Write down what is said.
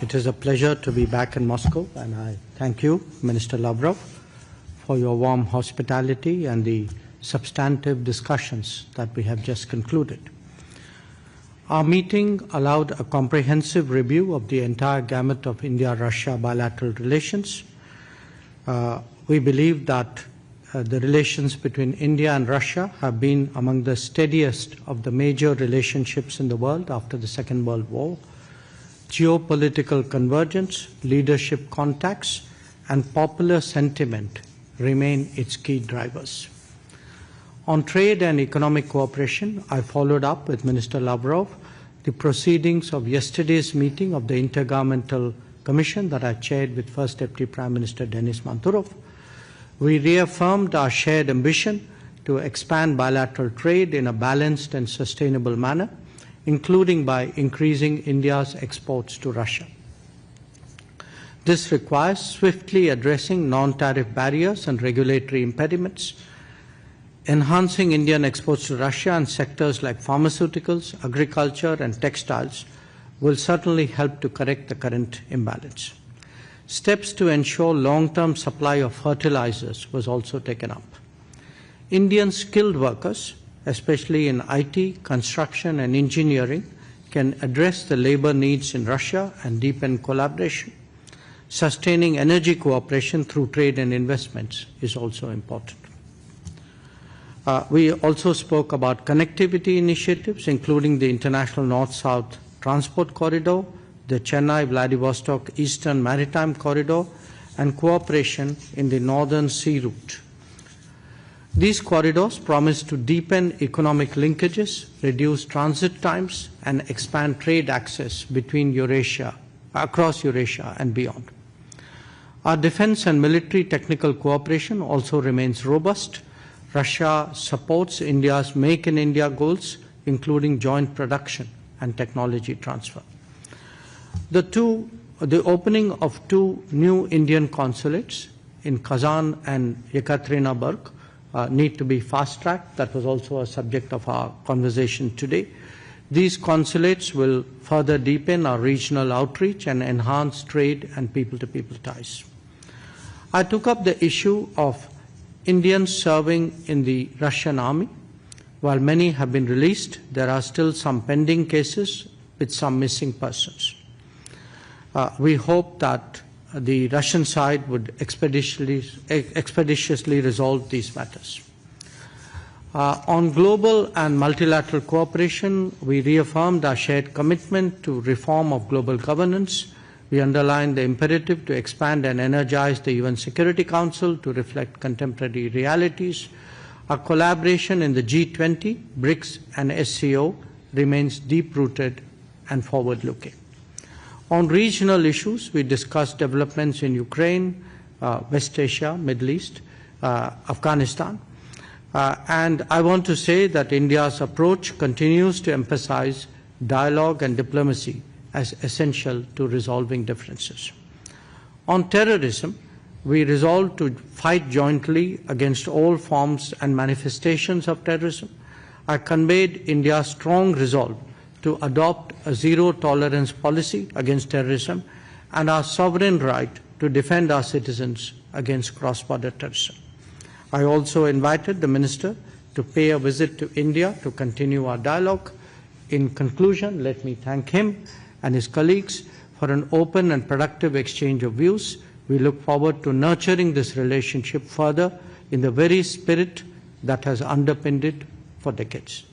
It is a pleasure to be back in Moscow, and I thank you, Minister Lavrov, for your warm hospitality and the substantive discussions that we have just concluded. Our meeting allowed a comprehensive review of the entire gamut of India-Russia bilateral relations. We believe that the relations between India and Russia have been among the steadiest of the major relationships in the world after the Second World War. Geopolitical convergence, leadership contacts, and popular sentiment remain its key drivers. On trade and economic cooperation, I followed up with Minister Lavrov the proceedings of yesterday's meeting of the Intergovernmental Commission that I chaired with First Deputy Prime Minister Denis Manturov. We reaffirmed our shared ambition to expand bilateral trade in a balanced and sustainable manner, including by increasing India's exports to Russia. This requires swiftly addressing non-tariff barriers and regulatory impediments, enhancing Indian exports to Russia and sectors like pharmaceuticals, agriculture, and textiles will certainly help to correct the current imbalance. Steps to ensure long-term supply of fertilizers was also taken up. Indian skilled workers, especially in IT, construction, and engineering, can address the labor needs in Russia and deepen collaboration. Sustaining energy cooperation through trade and investments is also important. We also spoke about connectivity initiatives, including the International North-South Transport Corridor, the Chennai-Vladivostok Eastern Maritime Corridor, and cooperation in the Northern Sea Route. These corridors promise to deepen economic linkages, reduce transit times, and expand trade access between across Eurasia and beyond. Our defense and military technical cooperation also remains robust. Russia supports India's Make in India goals, including joint production and technology transfer. The opening of 2 new Indian consulates in Kazan and Yekaterinburg need to be fast-tracked. That was also a subject of our conversation today. These consulates will further deepen our regional outreach and enhance trade and people-to-people ties. I took up the issue of Indians serving in the Russian army. While many have been released, there are still some pending cases with some missing persons. We hope that the Russian side would expeditiously resolve these matters. On global and multilateral cooperation, we reaffirmed our shared commitment to reform of global governance. We underlined the imperative to expand and energize the UN Security Council to reflect contemporary realities. Our collaboration in the G20, BRICS, and SCO remains deep-rooted and forward-looking. On regional issues, we discussed developments in Ukraine, West Asia, Middle East, Afghanistan. And I want to say that India's approach continues to emphasize dialogue and diplomacy as essential to resolving differences. On terrorism, we resolved to fight jointly against all forms and manifestations of terrorism. I conveyed India's strong resolve to adopt a zero-tolerance policy against terrorism and our sovereign right to defend our citizens against cross-border terrorism. I also invited the Minister to pay a visit to India to continue our dialogue. In conclusion, let me thank him and his colleagues for an open and productive exchange of views. We look forward to nurturing this relationship further in the very spirit that has underpinned it for decades.